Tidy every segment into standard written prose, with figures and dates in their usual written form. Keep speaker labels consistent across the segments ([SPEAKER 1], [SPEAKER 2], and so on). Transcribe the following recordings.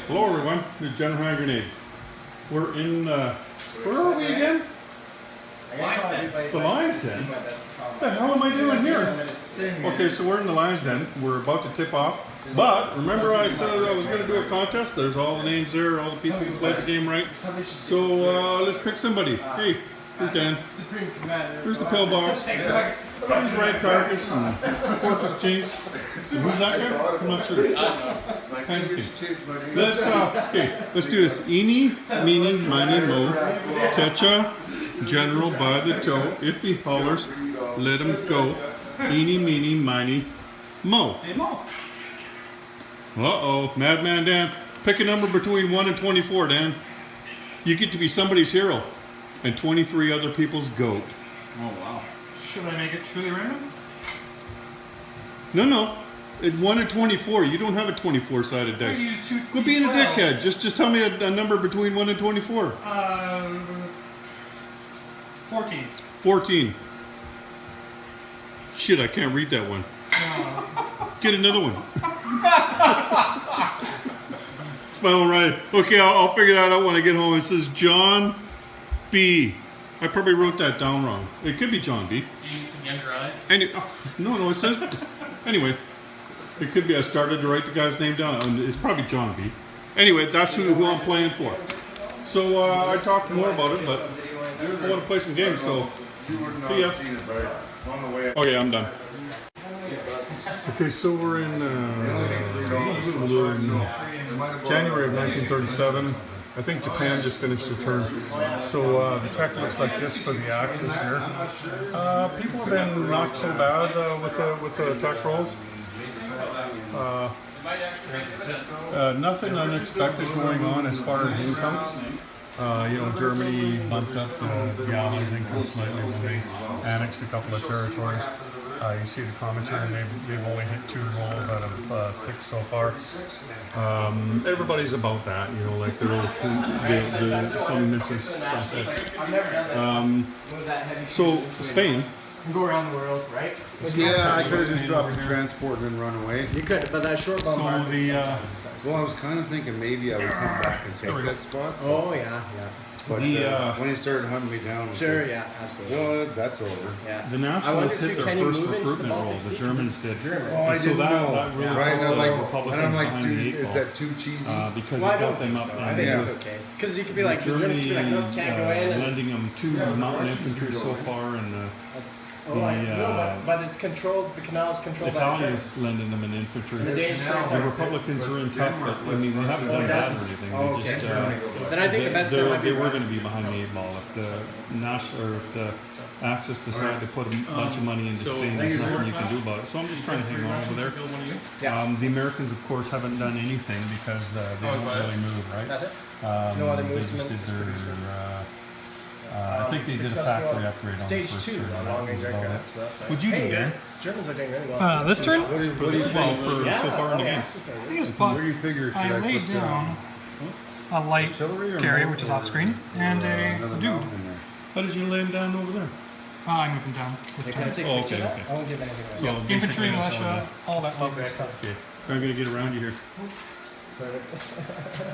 [SPEAKER 1] Hello everyone, this is General Hand Grenade. We're in, where are we again? The Lion's Den? What the hell am I doing here? Okay, so we're in the Lion's Den. We're about to tip off. But remember I said I was going to do a contest? There's all the names there, all the people who played the game right. So let's pick somebody. Hey, here's Dan. Here's the pillbox. Here's Red Carcass and Fortress Jinx. And who's that guy? I'm not sure. Let's do this. Eeny, meeny, miny, mo. Catch a general by the toe. If he hollers, let him go. Eeny, meeny, miny, mo. Uh-oh, Madman Dan. Pick a number between 1 and 24, Dan. You get to be somebody's hero and 23 other people's goat.
[SPEAKER 2] Oh, wow. Should I make it truly random?
[SPEAKER 1] No. At 1 and 24, you don't have a 24-sided dice. Quit being a dickhead. Just tell me a number between 1 and 24.
[SPEAKER 2] 14.
[SPEAKER 1] 14. Shit, I can't read that one. Get another one. Smile right. Okay, I'll figure that out when I get home. It says John B. I probably wrote that down wrong. It could be John B.
[SPEAKER 2] Do you need some younger eyes?
[SPEAKER 1] No, it says... Anyway, it could be I started to write the guy's name down. It's probably John B. Anyway, that's who I'm playing for. So I talked more about it, but I want to play some games, so see ya. Okay, I'm done. Okay, so we're in January of 1937. I think Japan just finished their turn. So the tech looks like this for the Axis here. People have been not so bad with the tech rolls. Nothing unexpected going on as far as income. Germany bumped up the Allies' income slightly when they annexed a couple of territories. You see the commentary, they've only hit 2 rolls out of 6 so far. Everybody's about that, like some misses, some hits. So Spain.
[SPEAKER 3] Go around the world, right?
[SPEAKER 4] Yeah, I could have just dropped the transport and then run away.
[SPEAKER 3] You could, but that short bombardment.
[SPEAKER 4] Well, I was kind of thinking maybe I would come back and take that spot.
[SPEAKER 3] Oh yeah.
[SPEAKER 4] But when he started hunting me down,
[SPEAKER 3] sure, yeah, absolutely.
[SPEAKER 4] Well, that's over.
[SPEAKER 3] Yeah.
[SPEAKER 1] The Nationalists hit their first recruitment roll. The Germans did.
[SPEAKER 4] Oh, I didn't know.
[SPEAKER 1] That really
[SPEAKER 4] right?
[SPEAKER 1] and
[SPEAKER 4] I'm like, dude, is that too cheesy?
[SPEAKER 1] Because it got them up.
[SPEAKER 3] I think it's okay. Because you could be like,
[SPEAKER 1] Germany,
[SPEAKER 3] the Germans could be like, no, can't go in.
[SPEAKER 1] Lending them 2 mountain infantry so far, and
[SPEAKER 3] but it's controlled. The canal is controlled by the
[SPEAKER 1] Italians lending them an infantry.
[SPEAKER 3] The
[SPEAKER 1] Republicans are in tough, but I mean they haven't done bad or anything.
[SPEAKER 3] Then I think the best
[SPEAKER 1] they were going to be behind the 8 ball if the Axis decide to put a bunch of money into Spain. There's nothing you can do about it. So I'm just trying to hang on over there. The Americans, of course, haven't done anything because they don't really move, right?
[SPEAKER 3] That's it. No other moves.
[SPEAKER 1] They just did their. I think they did a factory upgrade on
[SPEAKER 3] Stage
[SPEAKER 1] the first
[SPEAKER 3] 2,
[SPEAKER 1] turn.
[SPEAKER 3] long-range aircraft. So that's nice.
[SPEAKER 1] What'd you do, Dan?
[SPEAKER 3] Germans are doing really well.
[SPEAKER 5] This turn?
[SPEAKER 4] What do you think?
[SPEAKER 1] So far in the game.
[SPEAKER 5] I think it's spot.
[SPEAKER 4] Where do you figure
[SPEAKER 5] I laid down a light carrier, which is off screen, and a dude.
[SPEAKER 1] How did you lay him down over there?
[SPEAKER 5] I moved him down this
[SPEAKER 3] Can I
[SPEAKER 5] time.
[SPEAKER 3] take a picture of that? I won't give anything away.
[SPEAKER 1] So
[SPEAKER 5] Infantry,
[SPEAKER 1] basically,
[SPEAKER 5] militia, all that lovely stuff.
[SPEAKER 1] Okay, I'm going to get around you here.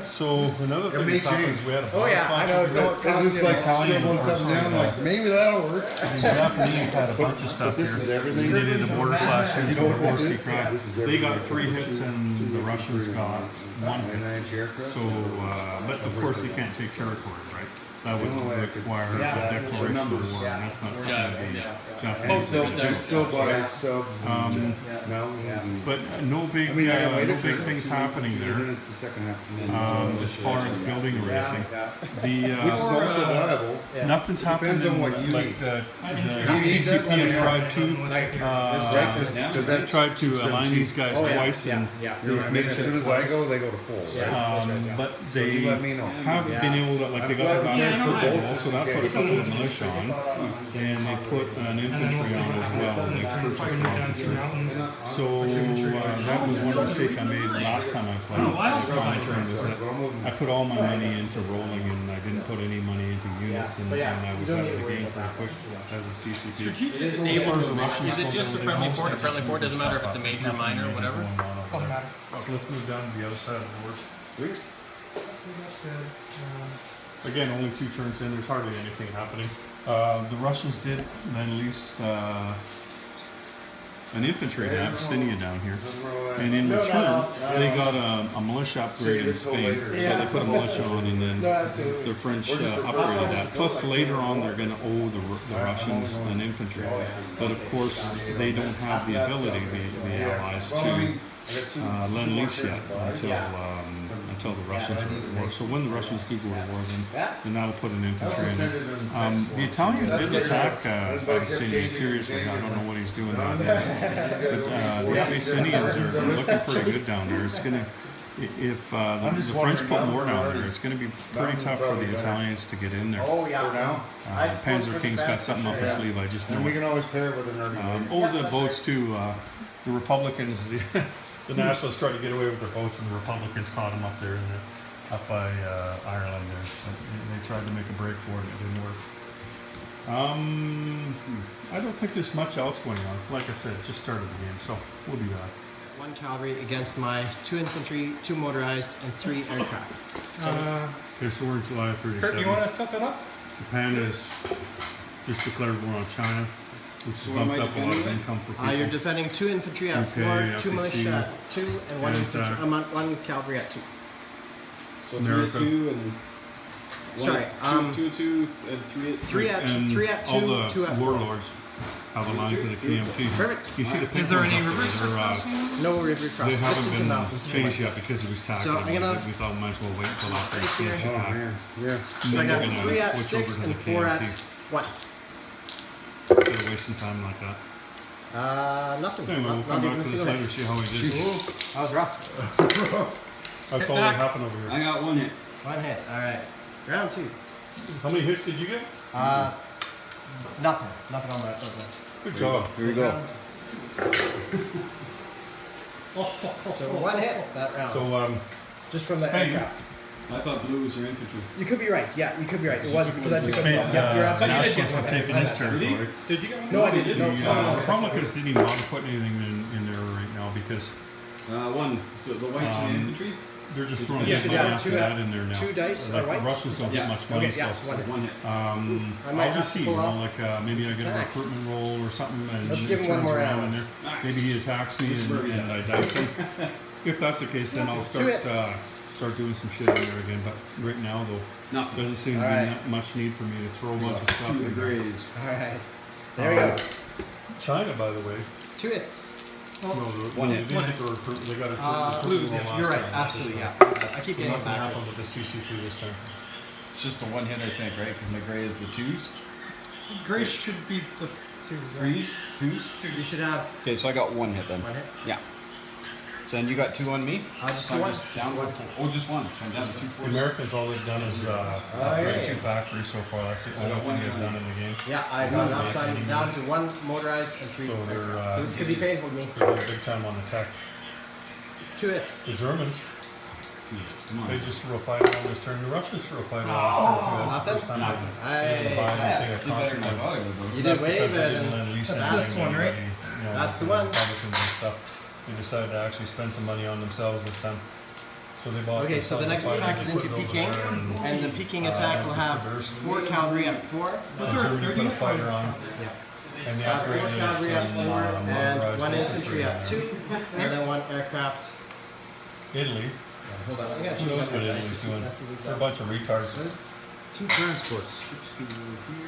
[SPEAKER 1] So another thing that's happened is we had a
[SPEAKER 3] I know. So
[SPEAKER 4] Is this like scribbling something down? Like maybe that'll work.
[SPEAKER 1] The Japanese had a bunch of stuff
[SPEAKER 4] this is
[SPEAKER 1] here.
[SPEAKER 4] everything.
[SPEAKER 1] They did a border clash in
[SPEAKER 4] You know what this
[SPEAKER 1] Gorski
[SPEAKER 4] is?
[SPEAKER 1] Crag.
[SPEAKER 4] This is
[SPEAKER 1] They
[SPEAKER 4] everything.
[SPEAKER 1] got 3 hits and the Russians got 1 hit.
[SPEAKER 4] 9-inch aircraft.
[SPEAKER 1] So, but of course they can't take territory, right? That would require a declaration of war, and that's not something the Japanese
[SPEAKER 4] They still buy subs and mountains. And,
[SPEAKER 1] but no big things happening
[SPEAKER 4] then
[SPEAKER 1] there
[SPEAKER 4] it's the second half.
[SPEAKER 1] as far as building or anything.
[SPEAKER 4] Which is also viable.
[SPEAKER 1] Nothing's happened.
[SPEAKER 4] Depends on what you
[SPEAKER 1] like
[SPEAKER 4] need.
[SPEAKER 1] the
[SPEAKER 4] need that,
[SPEAKER 1] CCP
[SPEAKER 4] let me
[SPEAKER 1] have
[SPEAKER 4] know.
[SPEAKER 1] tried to.
[SPEAKER 4] Because
[SPEAKER 1] They tried to align these guys twice, and
[SPEAKER 4] as soon as I go, they go to full.
[SPEAKER 1] but they
[SPEAKER 4] You let me know.
[SPEAKER 1] have been able to, like, they got the Battle football, so that put a couple of militia on, and they put an infantry on as well. They purchased infantry. So that was one mistake I made last time I played. My turn was that I put all my money into rolling, and I didn't put any money into units, and I was out of the game pretty quick as a CCP.
[SPEAKER 2] Strategic naval, is it just a friendly port? A friendly port doesn't matter if it's a major, minor, whatever?
[SPEAKER 5] Doesn't matter.
[SPEAKER 1] So let's move down to the other side of the board.
[SPEAKER 4] Sweet.
[SPEAKER 5] That's good.
[SPEAKER 1] Again, only 2 turns in. There's hardly anything happening. The Russians did then lease an infantry to Abyssinia down here, and in return they got a militia upgrade in Spain. So they put a militia on, and then the French upgraded that. Plus later on they're going to owe the Russians an infantry, but of course they don't have the ability, the Allies, to lend lease yet until the Russians go to war. So when the Russians do go to war, then that'll put an infantry in. The Italians did attack Abyssinia curiously. I don't know what he's doing down there, but the Abyssinians are looking pretty good down there. It's gonna, if the French put more down there, it's going to be pretty tough for the Italians to get in there.
[SPEAKER 3] Oh yeah.
[SPEAKER 1] Panzer King's got something up his sleeve. I just know.
[SPEAKER 4] And we can always pair it with an early.
[SPEAKER 1] The boats too. The Republicans, the Nationalists tried to get away with their boats, and the Republicans caught them up there, up by Ireland there. They tried to make a break for it, it didn't work. I don't think there's much else going on. Like I said, it just started the game, so we'll be back.
[SPEAKER 3] 1 cavalry against my 2 infantry, 2 motorized, and 3 aircraft.
[SPEAKER 1] Okay, so we're in July of 37.
[SPEAKER 5] Kurt, do you want to set that up?
[SPEAKER 1] Japan has just declared war on China, which has bumped up a lot of income for people.
[SPEAKER 3] You're defending 2 infantry at 4, 2 militia at 2, and 1 infantry, 1 cavalry at 2.
[SPEAKER 6] So 3 at 2 and...
[SPEAKER 3] Sorry,
[SPEAKER 6] 2 and 3 at
[SPEAKER 3] 3 at 2,
[SPEAKER 1] all
[SPEAKER 3] 2
[SPEAKER 1] the
[SPEAKER 3] at 4.
[SPEAKER 1] warlords have aligned to the KMT.
[SPEAKER 3] Perfect.
[SPEAKER 1] You see the
[SPEAKER 5] Is there
[SPEAKER 1] pink
[SPEAKER 5] any
[SPEAKER 1] ones up
[SPEAKER 5] rivers
[SPEAKER 1] there,
[SPEAKER 5] crossing?
[SPEAKER 3] No river crossing,
[SPEAKER 1] they
[SPEAKER 3] just
[SPEAKER 1] haven't
[SPEAKER 3] into
[SPEAKER 1] been
[SPEAKER 3] mountains.
[SPEAKER 1] changed yet because it was tacked.
[SPEAKER 3] So I'm gonna-
[SPEAKER 1] we thought we might as well wait until after it's
[SPEAKER 3] Right
[SPEAKER 1] finished.
[SPEAKER 3] here.
[SPEAKER 4] Oh man, yeah.
[SPEAKER 3] So I
[SPEAKER 1] Then
[SPEAKER 3] got
[SPEAKER 1] we're gonna
[SPEAKER 3] 3 at
[SPEAKER 1] switch
[SPEAKER 3] 6
[SPEAKER 1] over to
[SPEAKER 3] and
[SPEAKER 1] the
[SPEAKER 3] 4 at
[SPEAKER 1] KMT.
[SPEAKER 3] 1.
[SPEAKER 1] Instead of wasting time like that.
[SPEAKER 3] Nothing.
[SPEAKER 1] Anyway, we'll
[SPEAKER 3] Not
[SPEAKER 1] come
[SPEAKER 3] even
[SPEAKER 1] back
[SPEAKER 3] a
[SPEAKER 1] to this
[SPEAKER 3] single
[SPEAKER 1] later,
[SPEAKER 3] hit.
[SPEAKER 1] see how he did.
[SPEAKER 3] That was rough.
[SPEAKER 1] That's all that happened over
[SPEAKER 6] I
[SPEAKER 1] here.
[SPEAKER 6] got 1 hit.
[SPEAKER 3] 1 hit. All right. Round 2.
[SPEAKER 1] How many hits did you get?
[SPEAKER 3] Nothing. Nothing on that.
[SPEAKER 1] Good job.
[SPEAKER 6] Here we go.
[SPEAKER 3] So 1 hit that round.
[SPEAKER 1] So,
[SPEAKER 3] just from the
[SPEAKER 1] Spain.
[SPEAKER 3] aircraft.
[SPEAKER 6] I thought blue was your infantry.
[SPEAKER 3] You could be right. Yeah, you could be right. It wasn't because I just
[SPEAKER 1] Spain,
[SPEAKER 3] said yep, you're absolutely
[SPEAKER 1] Nationalists have taken this territory.
[SPEAKER 2] Did you get one?
[SPEAKER 3] No, I didn't. No,
[SPEAKER 1] The
[SPEAKER 3] no.
[SPEAKER 1] Republicans didn't even want to put anything in there right now because
[SPEAKER 6] 1. So the whites and the infantry?
[SPEAKER 1] they're just throwing
[SPEAKER 3] You
[SPEAKER 1] this
[SPEAKER 3] should
[SPEAKER 1] money
[SPEAKER 3] have
[SPEAKER 1] after
[SPEAKER 3] 2
[SPEAKER 1] that in there now.
[SPEAKER 3] 2 dice
[SPEAKER 1] Like
[SPEAKER 3] or
[SPEAKER 1] the
[SPEAKER 3] white.
[SPEAKER 1] Russians don't get
[SPEAKER 6] Yeah.
[SPEAKER 1] much money,
[SPEAKER 3] Okay, yeah,
[SPEAKER 1] so
[SPEAKER 3] 1 hit.
[SPEAKER 6] 1 hit.
[SPEAKER 3] I might
[SPEAKER 1] I'll
[SPEAKER 3] have
[SPEAKER 1] just
[SPEAKER 3] to
[SPEAKER 1] see,
[SPEAKER 3] pull
[SPEAKER 1] you know,
[SPEAKER 3] off
[SPEAKER 1] like maybe I get a
[SPEAKER 3] attack.
[SPEAKER 1] recruitment roll or something, and
[SPEAKER 3] Let's
[SPEAKER 1] it
[SPEAKER 3] give him one
[SPEAKER 1] turns
[SPEAKER 3] more
[SPEAKER 1] around
[SPEAKER 3] round.
[SPEAKER 1] in there. Maybe he attacks me and I dice him. If that's the case, then I'll
[SPEAKER 3] 2 hits.
[SPEAKER 1] start doing some shit in there again. But right now, though,
[SPEAKER 6] Nothing.
[SPEAKER 1] doesn't seem to be
[SPEAKER 3] Alright.
[SPEAKER 1] that much need for me to throw a bunch of stuff
[SPEAKER 6] 2
[SPEAKER 1] in there.
[SPEAKER 6] grays.
[SPEAKER 3] All right. There we go.
[SPEAKER 1] China, by the way,
[SPEAKER 3] 2 hits.
[SPEAKER 1] no,
[SPEAKER 6] One
[SPEAKER 1] they
[SPEAKER 6] hit.
[SPEAKER 1] didn't get the recruit. They got a
[SPEAKER 3] Blues,
[SPEAKER 1] recruitment roll
[SPEAKER 3] you're
[SPEAKER 1] last
[SPEAKER 3] right.
[SPEAKER 1] time.
[SPEAKER 3] Absolutely, yeah. I keep getting it
[SPEAKER 1] Nothing happened
[SPEAKER 3] backwards.
[SPEAKER 1] with the CCP this time.
[SPEAKER 7] It's just the 1 hit, I think, right? Because my gray is the 2s.
[SPEAKER 5] Gray should be the 2s.
[SPEAKER 7] 3s? 2s?
[SPEAKER 3] You should have
[SPEAKER 7] Okay, so I got 1 hit then.
[SPEAKER 3] 1 hit.
[SPEAKER 7] Yeah. So then you got 2 on me?
[SPEAKER 3] Just
[SPEAKER 7] So
[SPEAKER 3] do
[SPEAKER 7] I'm
[SPEAKER 3] 1.
[SPEAKER 7] just
[SPEAKER 3] Just
[SPEAKER 7] down
[SPEAKER 3] 1.
[SPEAKER 7] Oh, just 1. So I'm down to 2
[SPEAKER 1] The
[SPEAKER 7] forces.
[SPEAKER 1] Americans, all they've done is upgrade 2 factories so far. That's the
[SPEAKER 7] So I
[SPEAKER 1] only
[SPEAKER 7] got one
[SPEAKER 1] thing they've
[SPEAKER 7] hit.
[SPEAKER 1] done in the game.
[SPEAKER 3] Yeah, I got it upside down to 1 motorized and 3
[SPEAKER 1] So they're,
[SPEAKER 3] aircraft. So this could be painful to me.
[SPEAKER 1] They're going big time on the tech.
[SPEAKER 3] 2 hits.
[SPEAKER 1] The Germans,
[SPEAKER 6] Come on.
[SPEAKER 1] they just threw a fighter on this turn. The Russians threw a fighter on this turn too. That's the first time they didn't buy anything at
[SPEAKER 7] You better
[SPEAKER 1] consequence.
[SPEAKER 7] not bother with
[SPEAKER 3] You
[SPEAKER 7] those.
[SPEAKER 3] did way
[SPEAKER 1] Because they
[SPEAKER 3] better
[SPEAKER 1] didn't
[SPEAKER 3] than
[SPEAKER 1] lend lease
[SPEAKER 5] That's
[SPEAKER 1] anything
[SPEAKER 5] this
[SPEAKER 1] to
[SPEAKER 5] one, right?
[SPEAKER 1] anybody, you know,
[SPEAKER 3] That's the
[SPEAKER 1] like
[SPEAKER 3] one.
[SPEAKER 1] Republicans and stuff. They decided to actually spend some money on themselves this time. So they bought.
[SPEAKER 3] Okay, so the next
[SPEAKER 1] themselves a
[SPEAKER 3] attack
[SPEAKER 1] fighter,
[SPEAKER 3] is
[SPEAKER 1] they
[SPEAKER 3] into
[SPEAKER 1] put it over
[SPEAKER 3] Peking,
[SPEAKER 1] there,
[SPEAKER 3] and the Peking attack will have
[SPEAKER 1] disperse.
[SPEAKER 3] 4 cavalry at 4.
[SPEAKER 1] And Germany put a fighter on.
[SPEAKER 3] Yeah.
[SPEAKER 1] And the
[SPEAKER 3] 4
[SPEAKER 1] upgrade
[SPEAKER 3] cavalry at 4 and 1
[SPEAKER 1] motorized
[SPEAKER 3] infantry at 2, and then 1 aircraft.
[SPEAKER 1] Italy.
[SPEAKER 3] Hold on, I gotta
[SPEAKER 1] Who
[SPEAKER 3] change
[SPEAKER 1] knows
[SPEAKER 3] my
[SPEAKER 1] what
[SPEAKER 3] dice.
[SPEAKER 1] Italy's doing?
[SPEAKER 3] That's what we've
[SPEAKER 1] They're a
[SPEAKER 3] got.
[SPEAKER 1] bunch of retards.
[SPEAKER 4] 2 transports.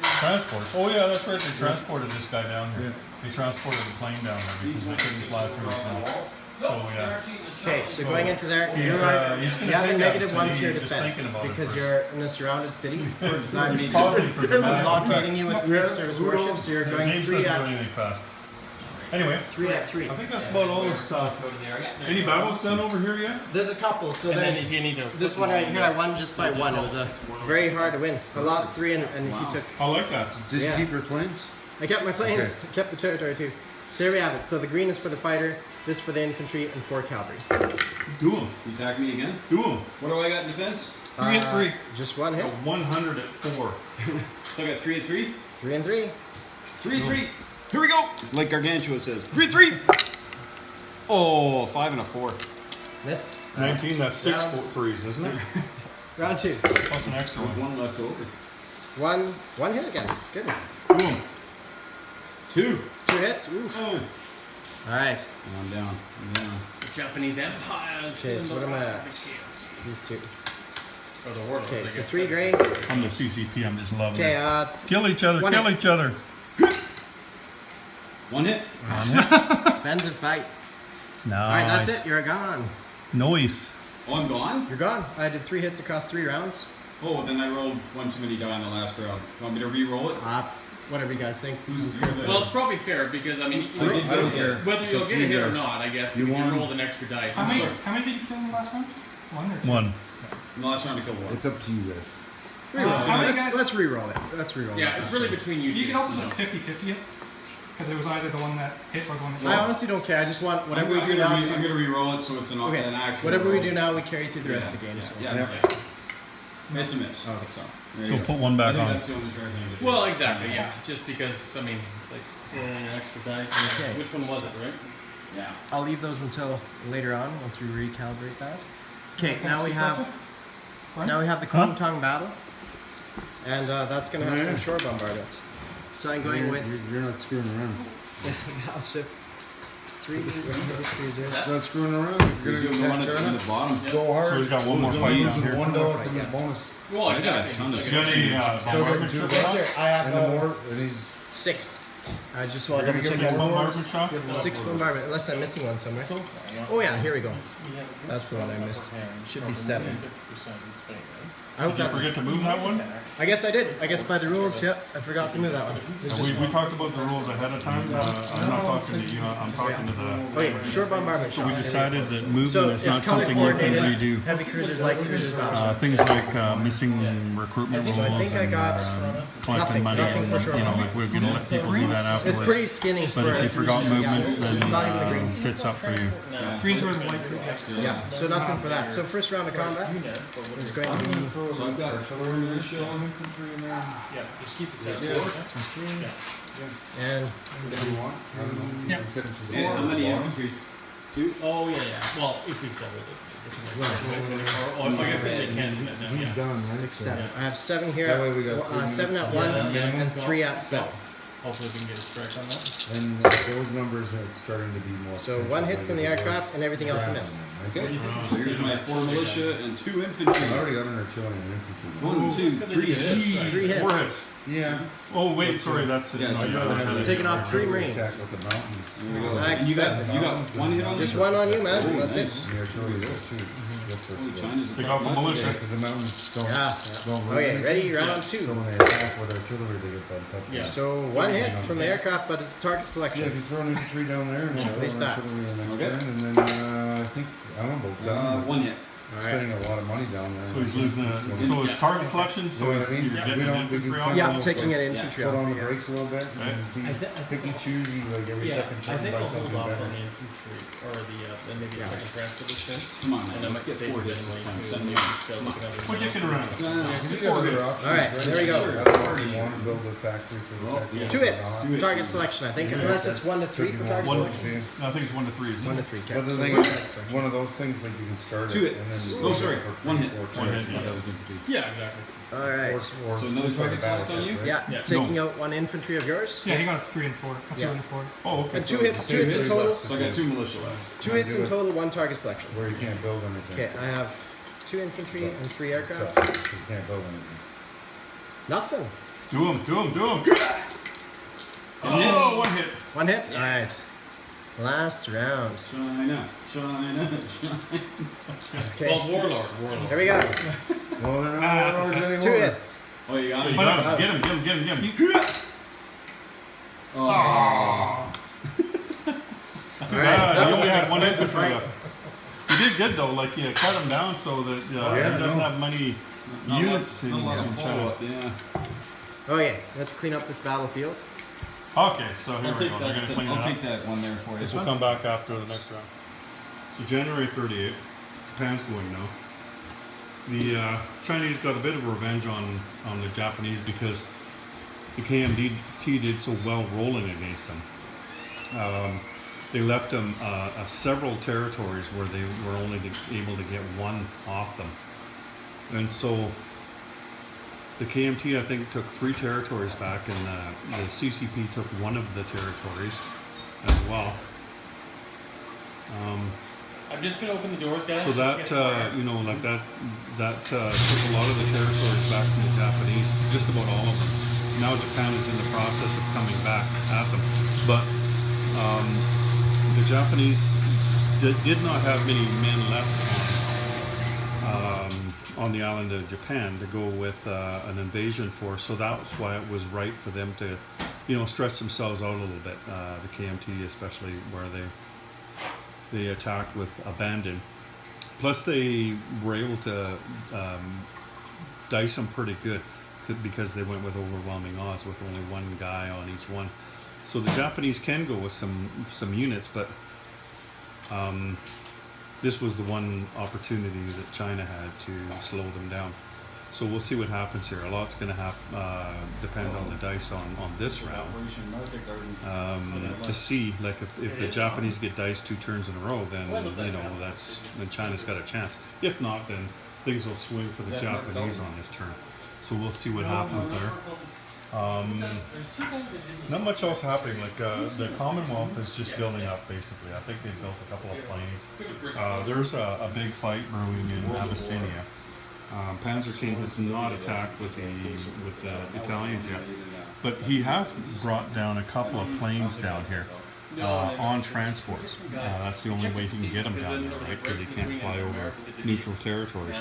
[SPEAKER 1] Transports. Oh yeah, that's right. They transported this guy down here. They transported the plane down there because they couldn't fly through the snow. So yeah.
[SPEAKER 3] Okay, so going into there,
[SPEAKER 1] He's,
[SPEAKER 3] you're right.
[SPEAKER 1] he's gonna
[SPEAKER 3] You have a
[SPEAKER 1] take out
[SPEAKER 3] negative
[SPEAKER 1] the
[SPEAKER 3] 1
[SPEAKER 1] city,
[SPEAKER 3] to your
[SPEAKER 1] just
[SPEAKER 3] defense
[SPEAKER 1] thinking about it
[SPEAKER 3] because
[SPEAKER 1] first.
[SPEAKER 3] you're in a surrounded city. That means
[SPEAKER 1] Pausing for dramatic
[SPEAKER 3] blockading
[SPEAKER 1] effect.
[SPEAKER 3] you with field service warships, so you're
[SPEAKER 1] The
[SPEAKER 3] going
[SPEAKER 1] James
[SPEAKER 3] 3
[SPEAKER 1] doesn't do
[SPEAKER 3] at
[SPEAKER 1] anything fast. Anyway,
[SPEAKER 3] 3 at 3.
[SPEAKER 1] I think that's about all this stuff. Any battles done over here yet?
[SPEAKER 3] There's a couple, so
[SPEAKER 2] And then
[SPEAKER 3] there's
[SPEAKER 2] you need to.
[SPEAKER 3] this one right here. I won just by 1. It was very hard to win. I lost 3, and he took.
[SPEAKER 1] I like that.
[SPEAKER 4] Did
[SPEAKER 3] Yeah.
[SPEAKER 4] you keep your planes?
[SPEAKER 3] I kept my planes,
[SPEAKER 4] Okay.
[SPEAKER 3] I kept the territory too. So there we have it. So the green is for the fighter, this for the infantry, and 4 cavalry.
[SPEAKER 1] Do 'em.
[SPEAKER 6] You attack me again?
[SPEAKER 1] Do 'em.
[SPEAKER 6] What do I got in defense?
[SPEAKER 1] 3 at 3.
[SPEAKER 3] Just 1 hit.
[SPEAKER 1] 100 at 4.
[SPEAKER 6] So I got 3 at 3?
[SPEAKER 3] 3 and 3.
[SPEAKER 6] 3 at 3. Here we go. Like Gargantua says. 3 at 3. Oh, 5 and a 4.
[SPEAKER 3] Miss.
[SPEAKER 1] 19, that's 6
[SPEAKER 3] round,
[SPEAKER 1] threes, isn't it?
[SPEAKER 3] round 2.
[SPEAKER 1] Plus an extra
[SPEAKER 6] With
[SPEAKER 1] one.
[SPEAKER 6] one left over.
[SPEAKER 3] One hit again. Goodness.
[SPEAKER 1] Boom.
[SPEAKER 6] 2.
[SPEAKER 3] 2 hits. Oof.
[SPEAKER 6] Oh.
[SPEAKER 3] All right.
[SPEAKER 6] I'm down. I'm down.
[SPEAKER 2] The Japanese Empire.
[SPEAKER 3] Okay, so what am I at? These 2.
[SPEAKER 2] Or the warlords,
[SPEAKER 3] Okay,
[SPEAKER 2] I
[SPEAKER 3] so
[SPEAKER 2] guess.
[SPEAKER 3] 3 gray.
[SPEAKER 1] I'm the CCP, I'm just loving
[SPEAKER 3] Okay,
[SPEAKER 1] it. Kill each other,
[SPEAKER 3] one
[SPEAKER 1] kill
[SPEAKER 3] hit.
[SPEAKER 1] each other.
[SPEAKER 6] 1 hit.
[SPEAKER 3] spends and fight.
[SPEAKER 1] Nice.
[SPEAKER 3] All right, that's it. You're gone.
[SPEAKER 1] Noise.
[SPEAKER 6] Oh, I'm gone?
[SPEAKER 3] You're gone. I did 3 hits across 3 rounds.
[SPEAKER 6] Oh, then I rolled one too many die in the last round. Want me to re-roll it?
[SPEAKER 3] Whatever you guys think.
[SPEAKER 2] Well, it's probably fair because I mean,
[SPEAKER 4] I don't care.
[SPEAKER 2] whether
[SPEAKER 4] It's
[SPEAKER 2] you'll
[SPEAKER 4] up
[SPEAKER 2] get
[SPEAKER 4] to
[SPEAKER 2] a
[SPEAKER 4] you
[SPEAKER 2] hit or
[SPEAKER 4] guys.
[SPEAKER 2] not, I guess,
[SPEAKER 4] You
[SPEAKER 2] because you
[SPEAKER 4] won.
[SPEAKER 2] rolled an extra dice.
[SPEAKER 5] How many did you kill in the last round? 1 or 2?
[SPEAKER 1] One.
[SPEAKER 6] In the last round I killed 1.
[SPEAKER 4] It's up to you guys.
[SPEAKER 5] How many guys?
[SPEAKER 3] Let's re-roll it. Let's re-roll it.
[SPEAKER 2] Yeah, it's really between you two.
[SPEAKER 5] You can also
[SPEAKER 2] so.
[SPEAKER 5] just 50-50 it. Because it was either the one that hit or the one that
[SPEAKER 3] I honestly don't care. I just want whatever we
[SPEAKER 6] I'm
[SPEAKER 3] do
[SPEAKER 6] gonna
[SPEAKER 3] now.
[SPEAKER 6] I'm gonna re-roll it so it's an
[SPEAKER 3] Okay.
[SPEAKER 6] actual
[SPEAKER 3] Whatever we
[SPEAKER 6] roll.
[SPEAKER 3] do now, we carry through the rest of the game. So.
[SPEAKER 6] Yeah. It's a miss.
[SPEAKER 3] Okay.
[SPEAKER 6] So, there
[SPEAKER 1] So
[SPEAKER 6] you go.
[SPEAKER 1] put one
[SPEAKER 6] I
[SPEAKER 1] back
[SPEAKER 6] think
[SPEAKER 1] on.
[SPEAKER 6] that's the only fair thing to do.
[SPEAKER 2] Well, exactly, yeah. Just because, I mean, it's like extra dice.
[SPEAKER 3] Okay.
[SPEAKER 2] Which one was it, right?
[SPEAKER 6] Yeah.
[SPEAKER 3] I'll leave those until later on once we recalibrate that. Okay, now we have the Kung Tongue battle, and that's gonna have some shore bombardments. So I'm going with
[SPEAKER 4] You're not screwing around.
[SPEAKER 3] Battleship 3 cruisers.
[SPEAKER 4] Not screwing around. If you're
[SPEAKER 6] You're
[SPEAKER 4] gonna
[SPEAKER 6] the
[SPEAKER 4] go
[SPEAKER 6] one
[SPEAKER 4] attack
[SPEAKER 6] at
[SPEAKER 4] China,
[SPEAKER 6] the bottom.
[SPEAKER 4] go hard.
[SPEAKER 1] So we've got one more
[SPEAKER 4] We're
[SPEAKER 1] fight
[SPEAKER 4] gonna
[SPEAKER 1] down
[SPEAKER 4] use
[SPEAKER 1] here.
[SPEAKER 4] $1 from the bonus.
[SPEAKER 2] Well,
[SPEAKER 6] I got a
[SPEAKER 2] exactly.
[SPEAKER 6] ton of
[SPEAKER 2] It's
[SPEAKER 1] You
[SPEAKER 2] like
[SPEAKER 1] got
[SPEAKER 2] a-
[SPEAKER 1] any
[SPEAKER 4] Still getting
[SPEAKER 1] bombardment
[SPEAKER 4] 2
[SPEAKER 1] shots?
[SPEAKER 3] Yes,
[SPEAKER 4] bucks.
[SPEAKER 3] sir. I have
[SPEAKER 4] And the more, and he's
[SPEAKER 3] 6. I just want
[SPEAKER 4] You're
[SPEAKER 3] to
[SPEAKER 4] gonna
[SPEAKER 3] check
[SPEAKER 4] give me
[SPEAKER 3] out
[SPEAKER 4] more?
[SPEAKER 1] bombardment shots?
[SPEAKER 3] 6 bombardment, unless I'm missing one somewhere. Oh yeah, here we go. That's the one I missed. Should be 7. I hope
[SPEAKER 1] Did you
[SPEAKER 3] that's.
[SPEAKER 1] forget to move that one?
[SPEAKER 3] I guess I did. I guess by the rules, yep. I forgot to move that one. It's
[SPEAKER 1] So
[SPEAKER 3] just-
[SPEAKER 1] we talked about the rules ahead of time. I'm not talking to you, I'm talking to the...
[SPEAKER 3] Okay, short bombardment
[SPEAKER 1] So we
[SPEAKER 3] shots.
[SPEAKER 1] decided that
[SPEAKER 3] So
[SPEAKER 1] movement is
[SPEAKER 3] it's
[SPEAKER 1] not
[SPEAKER 3] color
[SPEAKER 1] something you can
[SPEAKER 3] coordinated.
[SPEAKER 1] redo.
[SPEAKER 3] Heavy cruisers, light cruisers, battleship.
[SPEAKER 1] Things like missing recruitment rules
[SPEAKER 3] So I think I
[SPEAKER 1] and
[SPEAKER 3] got
[SPEAKER 1] collecting money,
[SPEAKER 3] nothing for sure.
[SPEAKER 1] you know, like we're gonna let people do that
[SPEAKER 3] It's
[SPEAKER 1] afterwards.
[SPEAKER 3] pretty skinny
[SPEAKER 1] But if you forgot movements, then
[SPEAKER 3] not even the greens.
[SPEAKER 1] it's up for you.
[SPEAKER 5] Greens were the white cruisers.
[SPEAKER 3] Yeah, so nothing for that. So first round of combat is going to be
[SPEAKER 6] So I've got 4 militia.
[SPEAKER 2] Yeah, just keep this at
[SPEAKER 4] Yeah.
[SPEAKER 2] 4.
[SPEAKER 3] and
[SPEAKER 4] If you want, I don't know. You
[SPEAKER 5] Yeah.
[SPEAKER 4] can set it to
[SPEAKER 6] And how many
[SPEAKER 4] bottom.
[SPEAKER 6] infantry?
[SPEAKER 2] Oh, yeah, yeah. Well, if we still with it. Or I guess they can do that now,
[SPEAKER 4] He's
[SPEAKER 2] yeah.
[SPEAKER 4] done, right?
[SPEAKER 3] 7. I have 7 here.
[SPEAKER 4] That way we got
[SPEAKER 3] 7 at
[SPEAKER 2] Yeah,
[SPEAKER 3] 1
[SPEAKER 2] yeah.
[SPEAKER 3] and 3 at 7.
[SPEAKER 2] Hopefully we can get a strike on that.
[SPEAKER 4] And those numbers are starting to be more.
[SPEAKER 3] So 1 hit from the aircraft and everything else a miss.
[SPEAKER 6] Okay. So here's my 4 militia and 2
[SPEAKER 4] I
[SPEAKER 6] infantry.
[SPEAKER 4] already got an artillery and infantry.
[SPEAKER 6] 1, 2, 3 hits.
[SPEAKER 3] 3 hits.
[SPEAKER 1] 4 hits.
[SPEAKER 4] Yeah.
[SPEAKER 1] Oh wait, sorry, that's it.
[SPEAKER 6] Yeah,
[SPEAKER 1] No, you
[SPEAKER 6] I'm
[SPEAKER 1] gotta hit it.
[SPEAKER 3] Taking off 3 Marines.
[SPEAKER 4] Attack with the mountains.
[SPEAKER 6] There we go.
[SPEAKER 3] Nice.
[SPEAKER 6] And you got 1 hit on
[SPEAKER 3] Just
[SPEAKER 6] this?
[SPEAKER 3] 1 on you, man.
[SPEAKER 6] Oh,
[SPEAKER 3] That's it.
[SPEAKER 6] nice.
[SPEAKER 4] The artillery there too. That's
[SPEAKER 6] Holy
[SPEAKER 4] what's
[SPEAKER 6] China's a
[SPEAKER 1] Take
[SPEAKER 6] tough
[SPEAKER 1] off the
[SPEAKER 6] nut
[SPEAKER 1] militia.
[SPEAKER 6] today.
[SPEAKER 4] because the mountains don't.
[SPEAKER 3] Yeah.
[SPEAKER 4] don't
[SPEAKER 3] Okay,
[SPEAKER 4] really-
[SPEAKER 3] ready? Round
[SPEAKER 4] So
[SPEAKER 3] 2.
[SPEAKER 4] when they attack with artillery, they get bumped up.
[SPEAKER 2] Yeah.
[SPEAKER 3] So 1 hit from the aircraft, but it's target
[SPEAKER 4] Yeah, if
[SPEAKER 3] selection.
[SPEAKER 4] you throw an infantry down there and then
[SPEAKER 3] At
[SPEAKER 4] throw
[SPEAKER 3] least
[SPEAKER 4] an
[SPEAKER 3] that.
[SPEAKER 4] artillery in next
[SPEAKER 6] Okay.
[SPEAKER 4] turn, and then I think I'm about done.
[SPEAKER 6] 1 hit.
[SPEAKER 4] Spending a lot of money down there.
[SPEAKER 1] So he's losing, so it's target selection, so
[SPEAKER 4] You know what I
[SPEAKER 1] you're
[SPEAKER 4] mean?
[SPEAKER 1] getting
[SPEAKER 4] We
[SPEAKER 1] an
[SPEAKER 4] don't- we
[SPEAKER 1] infantry
[SPEAKER 4] do
[SPEAKER 1] off.
[SPEAKER 4] kind
[SPEAKER 3] Yeah,
[SPEAKER 4] of-
[SPEAKER 3] taking an infantry
[SPEAKER 4] Put
[SPEAKER 3] off.
[SPEAKER 4] on the
[SPEAKER 3] Yeah.
[SPEAKER 4] brakes a little bit.
[SPEAKER 1] Right.
[SPEAKER 4] And picky choosy, like every
[SPEAKER 2] Yeah,
[SPEAKER 4] second
[SPEAKER 2] I
[SPEAKER 4] turn
[SPEAKER 2] think
[SPEAKER 4] buy
[SPEAKER 2] I'll hold
[SPEAKER 4] something
[SPEAKER 2] off
[SPEAKER 4] better.
[SPEAKER 2] on the infantry or the maybe
[SPEAKER 3] Yeah.
[SPEAKER 2] the second draft of this thing.
[SPEAKER 6] Come on,
[SPEAKER 2] And I
[SPEAKER 6] man.
[SPEAKER 2] might
[SPEAKER 6] Let's get
[SPEAKER 2] save
[SPEAKER 6] 4
[SPEAKER 2] it
[SPEAKER 6] hits this
[SPEAKER 2] anyway
[SPEAKER 6] time.
[SPEAKER 2] to
[SPEAKER 6] Send me
[SPEAKER 2] use
[SPEAKER 6] on.
[SPEAKER 2] spells like another
[SPEAKER 1] What you can around?
[SPEAKER 6] No, no, no.
[SPEAKER 4] You got other options,
[SPEAKER 3] Alright, there we go.
[SPEAKER 4] I don't know if you want to build a factory for the
[SPEAKER 6] Well,
[SPEAKER 4] technical
[SPEAKER 6] yeah.
[SPEAKER 3] 2 hits.
[SPEAKER 4] design.
[SPEAKER 3] Target selection, I think. Unless it's 1 to 3 for target
[SPEAKER 1] One,
[SPEAKER 3] selection.
[SPEAKER 1] I think it's 1 to 3.
[SPEAKER 3] 1 to 3.
[SPEAKER 4] But the
[SPEAKER 3] So
[SPEAKER 4] thing
[SPEAKER 3] one
[SPEAKER 4] is,
[SPEAKER 3] target selection.
[SPEAKER 4] one of those things like you can start
[SPEAKER 6] 2
[SPEAKER 4] it and
[SPEAKER 6] hits.
[SPEAKER 4] then.
[SPEAKER 6] Oh, sorry.
[SPEAKER 4] for
[SPEAKER 6] 1
[SPEAKER 4] 3,
[SPEAKER 6] hit.
[SPEAKER 4] 4
[SPEAKER 1] One
[SPEAKER 4] turns.
[SPEAKER 1] hit,
[SPEAKER 6] Yeah, that was infantry.
[SPEAKER 2] Yeah, exactly.
[SPEAKER 3] Alright.
[SPEAKER 4] Or
[SPEAKER 6] So another
[SPEAKER 4] just like a
[SPEAKER 6] target select on
[SPEAKER 4] battleship,
[SPEAKER 6] you?
[SPEAKER 4] right?
[SPEAKER 3] Yeah,
[SPEAKER 2] Yeah.
[SPEAKER 3] taking out 1 infantry of yours.
[SPEAKER 5] Yeah, he got a 3 and 4. A 2
[SPEAKER 3] Yeah.
[SPEAKER 5] and 4.
[SPEAKER 1] Oh, okay.
[SPEAKER 3] And 2
[SPEAKER 1] so-
[SPEAKER 3] hits, 2 hits in total.
[SPEAKER 6] So I got 2 militia left.
[SPEAKER 3] 2 hits in total, 1 target selection.
[SPEAKER 4] Where you can't build anything.
[SPEAKER 3] Okay, I have 2 infantry and 3
[SPEAKER 4] So,
[SPEAKER 3] aircraft.
[SPEAKER 4] you can't build anything.
[SPEAKER 3] Nothing.
[SPEAKER 1] Do him, do him, do him. Oh, 1 hit.
[SPEAKER 3] 1 hit? Alright. Last round.
[SPEAKER 6] China.
[SPEAKER 3] Okay,
[SPEAKER 2] Well, warlord.
[SPEAKER 3] here we go.
[SPEAKER 4] Well, they're not warlords anymore.
[SPEAKER 3] 2 hits.
[SPEAKER 6] Oh, you got
[SPEAKER 1] So
[SPEAKER 6] it?
[SPEAKER 1] you got him. Get him, get him, get him, get him.
[SPEAKER 6] Oh.
[SPEAKER 3] Alright,
[SPEAKER 1] bad.
[SPEAKER 3] that
[SPEAKER 1] You
[SPEAKER 3] was
[SPEAKER 1] only
[SPEAKER 3] an
[SPEAKER 1] had one
[SPEAKER 3] expensive
[SPEAKER 1] infantry
[SPEAKER 3] fight.
[SPEAKER 1] left. You did good though, like you cut him down so that
[SPEAKER 4] yeah,
[SPEAKER 1] he doesn't
[SPEAKER 4] no.
[SPEAKER 1] have many
[SPEAKER 6] Not
[SPEAKER 1] units
[SPEAKER 6] not a lot
[SPEAKER 1] in
[SPEAKER 6] of
[SPEAKER 1] China.
[SPEAKER 6] follow-up, yeah.
[SPEAKER 3] Okay, let's clean up this battlefield.
[SPEAKER 1] Okay, so here
[SPEAKER 6] I'll
[SPEAKER 1] we
[SPEAKER 6] take
[SPEAKER 1] go. They're gonna
[SPEAKER 6] that.
[SPEAKER 1] clean it
[SPEAKER 6] I'll
[SPEAKER 1] up.
[SPEAKER 6] take that one there for you.
[SPEAKER 1] This will come back after the next round. So January 38, Japan's going now. The Chinese got a bit of revenge on the Japanese because the KMT did so well rolling against them. they left them several territories where they were only able to get one off them. And so the KMT, I think, took 3 territories back, and the CCP took one of the territories as well.
[SPEAKER 2] I'm just gonna open the doors, guys.
[SPEAKER 1] So that, you know, like that took a lot of the territories back from the Japanese, just about all of them. Now Japan is in the process of coming back at them. But the Japanese did not have many men left on the island of Japan to go with an invasion force. So that's why it was right for them to, you know, stretch themselves out a little bit. The KMT, especially, where they attacked with abandon. Plus, they were able to dice them pretty good because they went with overwhelming odds with only one guy on each one. So the Japanese can go with some units, but this was the one opportunity that China had to slow them down. So we'll see what happens here. A lot's going to depend on the dice on this round. To see, like, if the Japanese get diced 2 turns in a row, then, you know, then China's got a chance. If not, then things will swing for the Japanese on this turn. So we'll see what happens there. Not much else happening. Like the Commonwealth is just building up, basically. I think they built a couple of planes. There's a big fight brewing in Abyssinia. Panzer King has not attacked with the Italians yet, but he has brought down a couple of planes down here on transports. That's the only way he can get them down there, right? Because he can't fly over neutral territories.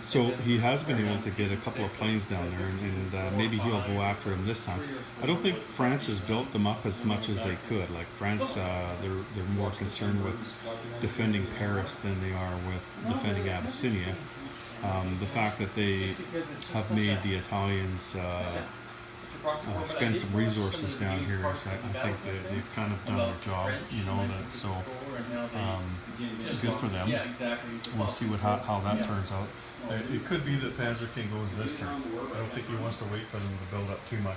[SPEAKER 1] So he has been able to get a couple of planes down there, and maybe he'll go after him this time. I don't think France has built them up as much as they could. Like France, they're more concerned with defending Paris than they are with defending Abyssinia. The fact that they have made the Italians spend some resources down here is, I think that they've kind of done their job, you know. So good for them. We'll see how that turns out. It could be that Panzer King goes this turn. I don't think he wants to wait for them to build up too much.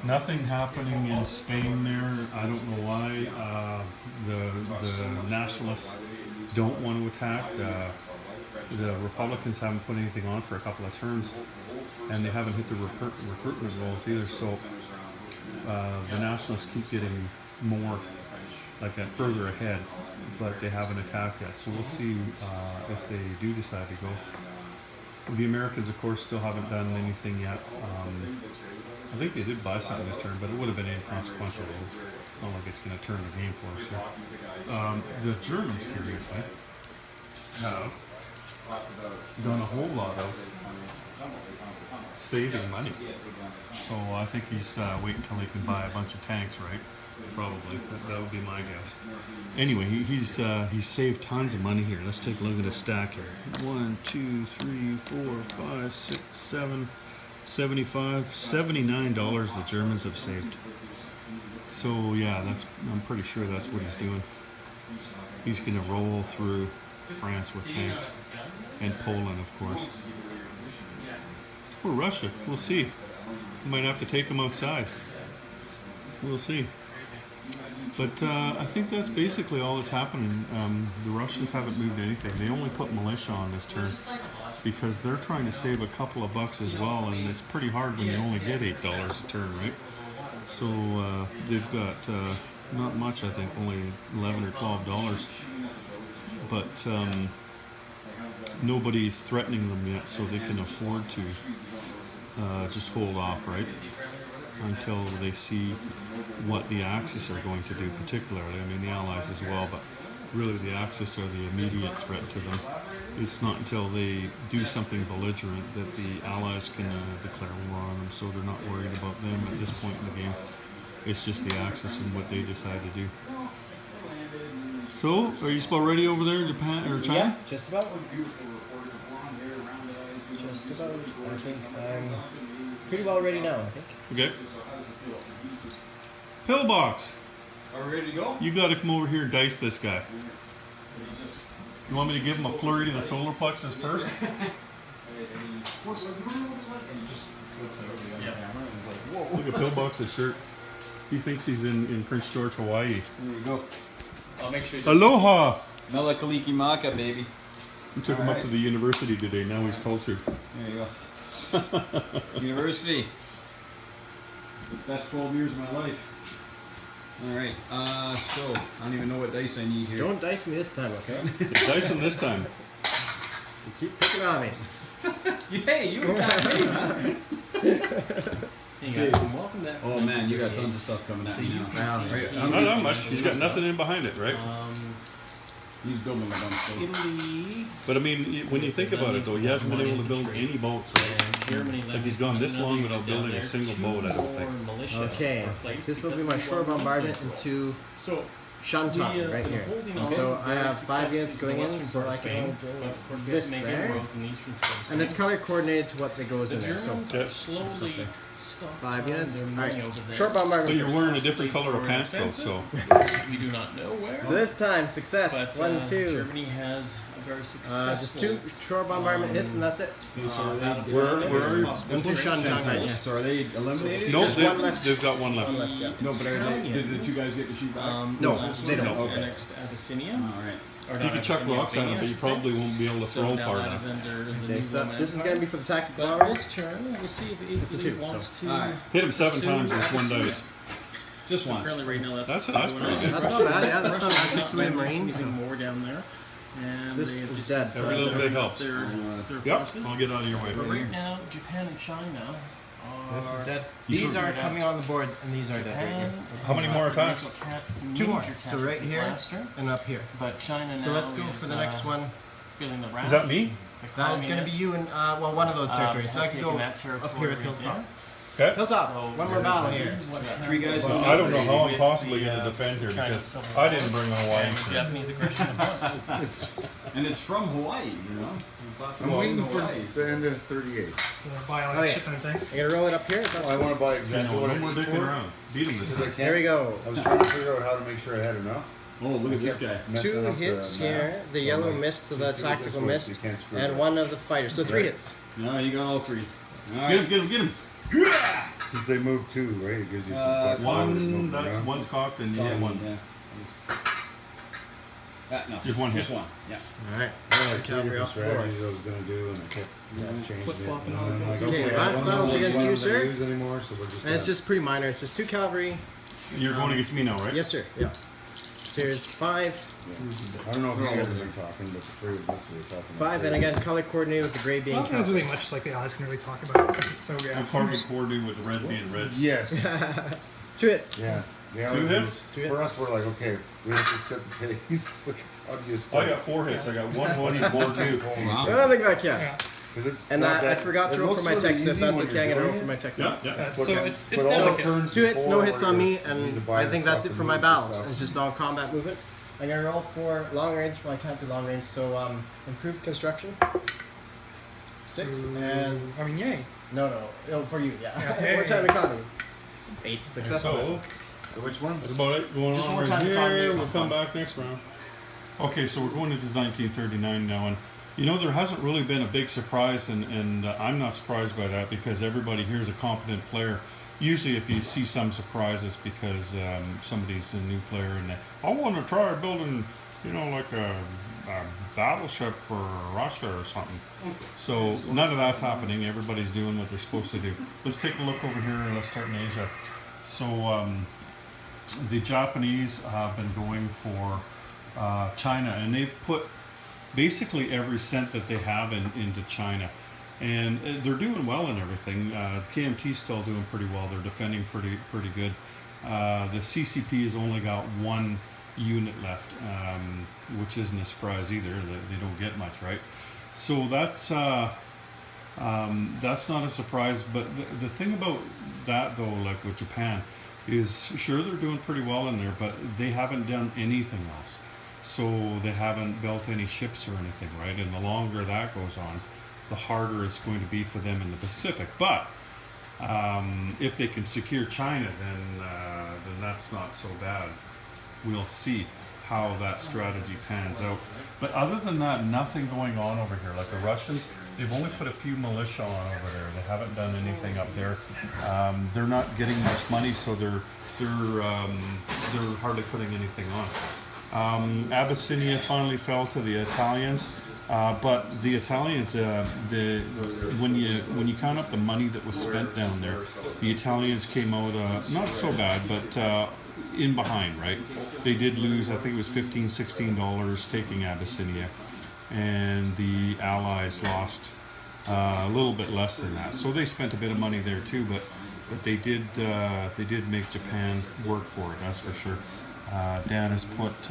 [SPEAKER 1] Nothing happening in Spain there. I don't know why. The nationalists don't want to attack. The Republicans haven't put anything on for a couple of turns, and they haven't hit the recruitment rolls either. So the nationalists keep getting more, like that, further ahead, but they haven't attacked yet. So we'll see if they do decide to go. The Americans, of course, still haven't done anything yet. I think they did buy something this turn, but it would have been inconsequential. It's not like it's going to turn the game for us. So. The Germans, curiously, have done a whole lot of saving money. So I think he's waiting until he can buy a bunch of tanks, right? Probably. That would be my guess. Anyway, he's saved tons of money here. Let's take a look at his stack here. 1, 2, 3, 4, 5, 6, 7, 75, $79 the Germans have saved. So yeah, I'm pretty sure that's what he's doing. He's going to roll through France with tanks, and Poland, of course. Or Russia. We'll see. We might have to take them outside. We'll see. But I think that's basically all that's happening. The Russians haven't moved anything. They only put militia on this turn because they're trying to save a couple of bucks as well, and it's pretty hard when you only get $8 a turn, right? So they've got not much, I think, only $11 or $12. But nobody's threatening them yet, so they can afford to just hold off, right? Until they see what the Axis are going to do, particularly. I mean, the Allies as well, but really the Axis are the immediate threat to them. It's not until they do something belligerent that the Allies can declare war on them, so they're not worried about them at this point in the game. It's just the Axis and what they decide to do. So, are you about ready over there in Japan or China?
[SPEAKER 3] Yeah, just about. Just about. I think I'm pretty well ready now, I think.
[SPEAKER 1] Okay. Pillbox!
[SPEAKER 6] Are we ready to go?
[SPEAKER 1] You gotta come over here and dice this guy. You want me to give him a flurry to the solar plexus first? Look at Pillbox's shirt. He thinks he's in Prince George, Hawaii.
[SPEAKER 7] There you go.
[SPEAKER 2] I'll make sure.
[SPEAKER 1] Aloha!
[SPEAKER 7] Mela Kaliki Maka, baby.
[SPEAKER 1] We took him up to the university today. Now he's cultured.
[SPEAKER 7] There you go. University. The best 12 years of my life. Alright, so, I don't even know what dice I need here.
[SPEAKER 3] Don't dice me this time, okay?
[SPEAKER 1] It's Dyson this time.
[SPEAKER 3] You keep picking on me.
[SPEAKER 7] Hey, you attacked me, man.
[SPEAKER 2] Hey guys, welcome back.
[SPEAKER 7] Oh man, you got tons of stuff coming at
[SPEAKER 2] So
[SPEAKER 7] me
[SPEAKER 2] you
[SPEAKER 7] now.
[SPEAKER 2] can see
[SPEAKER 7] Right,
[SPEAKER 2] here-
[SPEAKER 1] Not that much. He's got nothing in behind it, right?
[SPEAKER 7] He's building a bunch of
[SPEAKER 2] Italy
[SPEAKER 1] But I mean, when you think about it, though, he hasn't been able to build any boats, right?
[SPEAKER 2] and Germany.
[SPEAKER 1] Like he's gone this long without building a single boat, I don't think.
[SPEAKER 3] Okay, this will be my shore bombardment into
[SPEAKER 2] So
[SPEAKER 3] Shantung right here. So I have 5 units going in, so I can hold this there. And it's color coordinated to what that goes in there. So
[SPEAKER 2] Germans are slowly
[SPEAKER 3] 5 units. Alright,
[SPEAKER 2] over
[SPEAKER 3] short
[SPEAKER 1] So
[SPEAKER 3] bombardment.
[SPEAKER 1] you're wearing a different color of pants, though, so.
[SPEAKER 2] We do not know where.
[SPEAKER 3] So this time, success.
[SPEAKER 2] But
[SPEAKER 3] 1, 2.
[SPEAKER 2] Germany has a very successful.
[SPEAKER 3] Just 2 shore bombardment hits, and that's it.
[SPEAKER 1] Where are you?
[SPEAKER 3] Into Shantung right now.
[SPEAKER 7] So are they eliminated?
[SPEAKER 1] No,
[SPEAKER 3] Just one left.
[SPEAKER 1] they've got one left.
[SPEAKER 3] One left, yeah.
[SPEAKER 7] No, but are they, did the two guys get to shoot back?
[SPEAKER 3] No,
[SPEAKER 2] last
[SPEAKER 3] they
[SPEAKER 2] one
[SPEAKER 3] don't.
[SPEAKER 7] Okay.
[SPEAKER 2] Annexed Abyssinia.
[SPEAKER 7] Alright.
[SPEAKER 2] Or
[SPEAKER 1] You
[SPEAKER 2] not
[SPEAKER 1] can chuck
[SPEAKER 2] Abyssinia,
[SPEAKER 1] rocks at him,
[SPEAKER 2] Albania,
[SPEAKER 1] but
[SPEAKER 2] I
[SPEAKER 1] you
[SPEAKER 2] should say.
[SPEAKER 1] probably won't be able to
[SPEAKER 2] So
[SPEAKER 1] throw
[SPEAKER 2] now
[SPEAKER 1] far
[SPEAKER 2] that
[SPEAKER 1] enough.
[SPEAKER 2] is under the
[SPEAKER 3] Okay,
[SPEAKER 2] new
[SPEAKER 3] so
[SPEAKER 2] Roman
[SPEAKER 3] this is
[SPEAKER 2] Empire.
[SPEAKER 3] going to be for the tactic
[SPEAKER 2] But
[SPEAKER 3] bomber.
[SPEAKER 2] this turn, we'll see if
[SPEAKER 3] It's a
[SPEAKER 2] Italy
[SPEAKER 3] 2,
[SPEAKER 2] wants
[SPEAKER 3] so.
[SPEAKER 2] to.
[SPEAKER 7] Alright.
[SPEAKER 1] Hit him 7
[SPEAKER 2] pursue
[SPEAKER 1] times with one
[SPEAKER 2] Abyssinia.
[SPEAKER 1] dice.
[SPEAKER 7] Just once.
[SPEAKER 2] Apparently right now
[SPEAKER 1] That's
[SPEAKER 2] what's
[SPEAKER 1] pretty
[SPEAKER 2] going on.
[SPEAKER 1] good.
[SPEAKER 3] That's not bad, yeah, that's not bad. Takes away the
[SPEAKER 2] Russia's
[SPEAKER 3] Marines.
[SPEAKER 2] using more down there. And
[SPEAKER 3] This
[SPEAKER 2] they have
[SPEAKER 3] is
[SPEAKER 2] just
[SPEAKER 3] dead,
[SPEAKER 2] got
[SPEAKER 3] so
[SPEAKER 1] Every little bit
[SPEAKER 2] their
[SPEAKER 1] helps. Yep,
[SPEAKER 2] forces.
[SPEAKER 1] I'll get out of your way.
[SPEAKER 2] But right now, Japan and China are.
[SPEAKER 3] This is dead.
[SPEAKER 1] You
[SPEAKER 3] These
[SPEAKER 1] should-
[SPEAKER 3] are coming on the board, and these are dead right
[SPEAKER 2] Japan.
[SPEAKER 3] here.
[SPEAKER 1] How many more attacks?
[SPEAKER 3] 2 more. So right here and up here.
[SPEAKER 2] But China
[SPEAKER 3] So
[SPEAKER 2] now
[SPEAKER 3] let's go for the next one.
[SPEAKER 2] Feeling the wrath.
[SPEAKER 1] Is that me?
[SPEAKER 2] The
[SPEAKER 3] That is going to be you and, well, one of those territories. So I
[SPEAKER 2] have
[SPEAKER 3] can
[SPEAKER 2] taken
[SPEAKER 3] go
[SPEAKER 2] that
[SPEAKER 3] up
[SPEAKER 2] territory
[SPEAKER 3] here with
[SPEAKER 2] right
[SPEAKER 3] Hilltop.
[SPEAKER 1] Okay.
[SPEAKER 3] Hilltop,
[SPEAKER 2] So-
[SPEAKER 3] one more battle here.
[SPEAKER 7] 3 guys.
[SPEAKER 1] Well, I don't know how I'm possibly going to defend here because I didn't bring Hawaii.
[SPEAKER 2] And the Japanese aggression upon us.
[SPEAKER 7] And it's from Hawaii, you know?
[SPEAKER 4] I'm waiting for
[SPEAKER 7] Hawaii,
[SPEAKER 4] the end of 38.
[SPEAKER 5] So buy all
[SPEAKER 3] Oh,
[SPEAKER 5] that
[SPEAKER 3] yeah.
[SPEAKER 5] shit kind of things.
[SPEAKER 3] I'm going to roll it up here. That's
[SPEAKER 4] I want to buy
[SPEAKER 1] Yeah,
[SPEAKER 4] exactly
[SPEAKER 1] no,
[SPEAKER 4] what
[SPEAKER 1] no
[SPEAKER 4] I
[SPEAKER 1] more
[SPEAKER 4] need
[SPEAKER 1] dicking
[SPEAKER 4] for it.
[SPEAKER 1] around. Beat him this
[SPEAKER 4] Because I
[SPEAKER 1] time.
[SPEAKER 4] can't.
[SPEAKER 3] Here we go.
[SPEAKER 4] I was trying to figure out how to make sure I had enough.
[SPEAKER 7] Oh, look at
[SPEAKER 4] I
[SPEAKER 7] this
[SPEAKER 4] kept
[SPEAKER 7] guy.
[SPEAKER 4] messing
[SPEAKER 3] 2
[SPEAKER 4] up the
[SPEAKER 3] hits
[SPEAKER 4] math,
[SPEAKER 3] here, the
[SPEAKER 4] so
[SPEAKER 3] yellow
[SPEAKER 4] like,
[SPEAKER 3] mist to the
[SPEAKER 4] just do it this
[SPEAKER 3] tactical
[SPEAKER 4] way so
[SPEAKER 3] mist,
[SPEAKER 4] you can't screw it
[SPEAKER 3] and
[SPEAKER 4] up.
[SPEAKER 3] 1 of the fighters. So 3
[SPEAKER 4] Right.
[SPEAKER 3] hits.
[SPEAKER 7] No, you got all 3. All
[SPEAKER 1] Get him,
[SPEAKER 7] right.
[SPEAKER 1] get him, get him.
[SPEAKER 4] Since they move 2, right? It gives you some flexibility.
[SPEAKER 1] One,
[SPEAKER 4] moving
[SPEAKER 1] that's
[SPEAKER 4] around.
[SPEAKER 1] one's cocked and you get one.
[SPEAKER 7] No.
[SPEAKER 1] Just one hit.
[SPEAKER 7] Just one. Yeah.
[SPEAKER 3] Alright.
[SPEAKER 4] I had like 3
[SPEAKER 3] Cavalry
[SPEAKER 4] different
[SPEAKER 3] off the board.
[SPEAKER 4] strategies I was going to do, and I kept changing it.
[SPEAKER 2] Flip-flopping
[SPEAKER 4] And
[SPEAKER 2] on
[SPEAKER 4] I'm like,
[SPEAKER 3] Okay,
[SPEAKER 4] okay,
[SPEAKER 3] last
[SPEAKER 4] I don't
[SPEAKER 3] battle's
[SPEAKER 4] know which
[SPEAKER 3] against
[SPEAKER 4] one
[SPEAKER 3] you,
[SPEAKER 4] I'm gonna
[SPEAKER 3] sir.
[SPEAKER 4] use anymore, so we're just
[SPEAKER 3] And it's
[SPEAKER 4] gonna-
[SPEAKER 3] just pretty minor. It's just 2 cavalry.
[SPEAKER 1] You're going against me now, right?
[SPEAKER 3] Yes, sir. Yeah. So here's 5.
[SPEAKER 4] I don't know if you guys have been talking, but the 3 of us were talking.
[SPEAKER 3] 5, and again, color coordinated with the gray
[SPEAKER 5] I
[SPEAKER 3] being
[SPEAKER 5] don't think there's
[SPEAKER 3] cavalry.
[SPEAKER 5] really much like the odds can really talk about it since it's so good.
[SPEAKER 1] I'm carbon coordinated with red being red.
[SPEAKER 4] Yes.
[SPEAKER 3] 2 hits.
[SPEAKER 4] Yeah. Yeah.
[SPEAKER 1] 2 hits?
[SPEAKER 4] For us, we're like, okay, we have to set the pace. Like, how do you start?
[SPEAKER 1] I got 4 hits. I got 1, 1, and 4, 2.
[SPEAKER 3] I don't think that counts.
[SPEAKER 5] Yeah.
[SPEAKER 4] Because it's
[SPEAKER 3] And
[SPEAKER 4] not
[SPEAKER 3] I
[SPEAKER 4] that,
[SPEAKER 3] forgot to
[SPEAKER 4] it
[SPEAKER 3] roll for
[SPEAKER 4] looks
[SPEAKER 3] my
[SPEAKER 4] really
[SPEAKER 3] text. If
[SPEAKER 4] easy
[SPEAKER 3] that's
[SPEAKER 4] when
[SPEAKER 3] okay,
[SPEAKER 4] you're
[SPEAKER 3] I'm gonna roll
[SPEAKER 4] doing
[SPEAKER 3] for my
[SPEAKER 4] it,
[SPEAKER 3] text.
[SPEAKER 1] Yeah, yeah.
[SPEAKER 5] Yeah,
[SPEAKER 4] but
[SPEAKER 5] so
[SPEAKER 4] then-
[SPEAKER 5] it's
[SPEAKER 4] but all the
[SPEAKER 5] delicate.
[SPEAKER 4] turns
[SPEAKER 3] 2 hits, no
[SPEAKER 4] before
[SPEAKER 3] hits
[SPEAKER 4] where
[SPEAKER 3] on me,
[SPEAKER 4] you need to
[SPEAKER 3] and
[SPEAKER 4] buy
[SPEAKER 3] I
[SPEAKER 4] the
[SPEAKER 3] think that's
[SPEAKER 4] stuff
[SPEAKER 3] it for
[SPEAKER 4] and
[SPEAKER 3] my
[SPEAKER 4] move the
[SPEAKER 3] battles.
[SPEAKER 4] stuff.
[SPEAKER 3] It's just non-combat movement. I'm gonna roll for long range. Well, I can't do long range, so improved construction. 6 and
[SPEAKER 5] I mean, yay.
[SPEAKER 3] no, for you, yeah.
[SPEAKER 5] Yeah.
[SPEAKER 3] What time economy? 8 successful.
[SPEAKER 1] So,
[SPEAKER 4] Which ones?
[SPEAKER 1] that's about it going
[SPEAKER 3] Just
[SPEAKER 1] on
[SPEAKER 3] one
[SPEAKER 1] right
[SPEAKER 3] time to talk
[SPEAKER 1] here.
[SPEAKER 3] to
[SPEAKER 1] We'll
[SPEAKER 3] you.
[SPEAKER 1] come back next round. Okay, so we're going into 1939 now, and you know there hasn't really been a big surprise, and I'm not surprised by that because everybody here is a competent player. Usually, if you see some surprises because somebody's a new player and I want to try building, you know, like a battleship for Russia or something. So none of that's happening. Everybody's doing what they're supposed to do. Let's take a look over here. Let's start in Asia. So the Japanese have been going for China, and they've put basically every cent that they have into China, and they're doing well and everything. KMT's still doing pretty well. They're defending pretty good. The CCP has only got 1 unit left, which isn't a surprise either. They don't get much, right? So that's not a surprise. But the thing about that though, like with Japan, is sure they're doing pretty well in there, but they haven't done anything else. So they haven't built any ships or anything, right? And the longer that goes on, the harder it's going to be for them in the Pacific. But if they can secure China, then that's not so bad. We'll see how that strategy pans out. But other than that, nothing going on over here. Like the Russians, they've only put a few militia on over there. They haven't done anything up there. They're not getting much money, so they're they're hardly putting anything on. Abyssinia finally fell to the Italians, but the Italians, when you count up the money that was spent down there, the Italians came out not so bad, but in behind, right? They did lose, I think it was $15–16 taking Abyssinia, and the Allies lost a little bit less than that. So they spent a bit of money there too, but they did make Japan work for it, that's for sure. Dan has put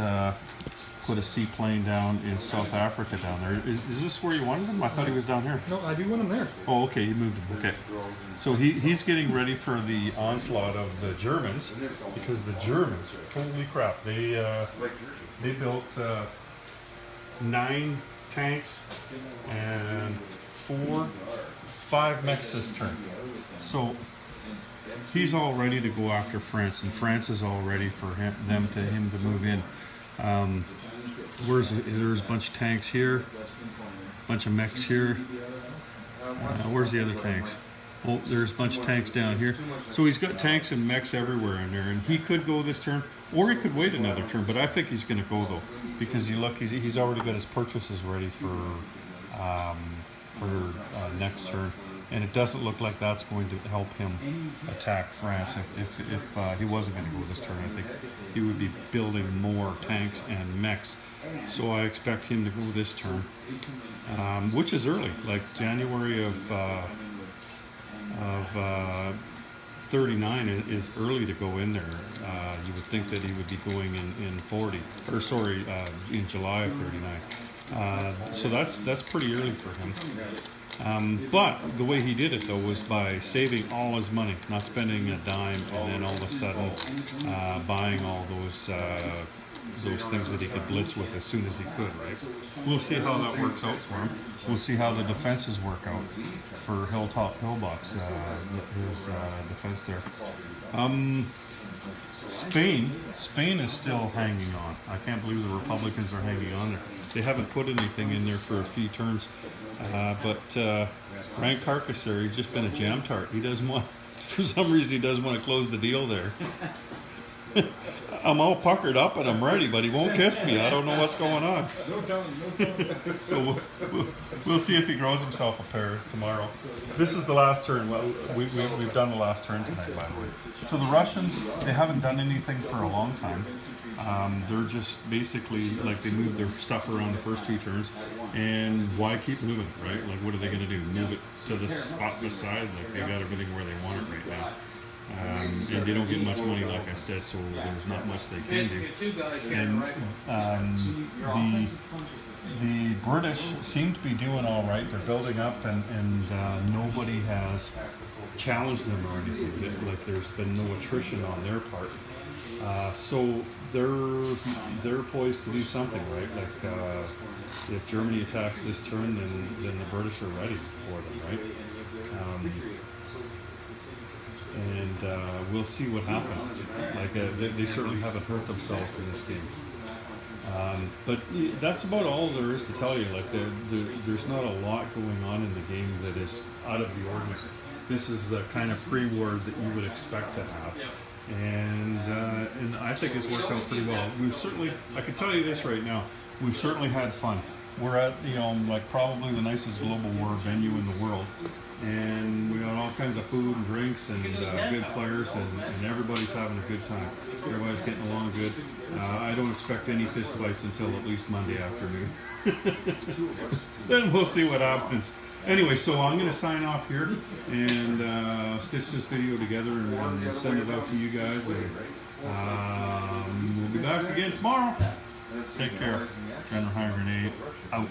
[SPEAKER 1] a seaplane down in South Africa down there. Is this where you wanted him? I thought he was down here.
[SPEAKER 5] No, I do want him there.
[SPEAKER 1] Oh, okay, you moved him. Okay, so he's getting ready for the onslaught of the Germans, because the Germans, holy crap, they built 9 tanks and 5 mech cisterns. So he's all ready to go after France, and France is all ready for him to move in. There's a bunch of tanks here, bunch of mechs here. Where's the other tanks? Oh, there's a bunch of tanks down here. So he's got tanks and mechs everywhere in there, and he could go this turn, or he could wait another turn. But I think he's going to go though, because he's already got his purchases ready for next turn, and it doesn't look like that's going to help him attack France. If he wasn't going to go this turn, I think he would be building more tanks and mechs. So I expect him to go this turn, which is early, like January of 39 is early to go in there. You would think that he would be going in July of 39. So that's pretty early for him. But the way he did it though was by saving all his money, not spending a dime, and then all of a sudden buying all those things that he could blitz with as soon as he could, right? We'll see how that works out for him. We'll see how the defenses work out for Hilltop Pillbox, his defense there. Spain is still hanging on. I can't believe the Republicans are hanging on there. They haven't put anything in there for a few turns, but Ryan Carcass there, he's just been a jam tart. He doesn't want, for some reason, he doesn't want to close the deal there. I'm all puckered up and I'm ready, but he won't kiss me. I don't know what's going on. So we'll see if he grows himself a pair tomorrow. This is the last turn. Well, we've done the last turn tonight, by the way. So the Russians, they haven't done anything for a long time. They're just basically like they move their stuff around the first 2 turns, and why keep moving, right? Like, what are they going to do? Move it to the spot beside? Like, they got everything where they want it right now. And they don't get much money, like I said, so there's not much they can do. And the British seem to be doing all right. They're building up, and nobody has challenged them or anything. Like, there's been no attrition on their part. So they're poised to do something, right? Like, if Germany attacks this turn, then the British are ready for them, right? And we'll see what happens. Like, they certainly haven't hurt themselves in this game. But that's about all there is to tell you. Like, there's not a lot going on in the game that is out of the ordinary. This is the kind of pre-war that you would expect to have. And I think it's worked out pretty well. We've certainly, I can tell you this right now, we've certainly had fun. We're at, like probably the nicest global war venue in the world. And we got all kinds of food and drinks and good players, and everybody's having a good time. Everybody's getting along good. I don't expect any fist fights until at least Monday afternoon. Then we'll see what happens. Anyway, so I'm going to sign off here and stitch this video together and send it out to you guys. And we'll be back again tomorrow. Take care. General Hand Grenade out.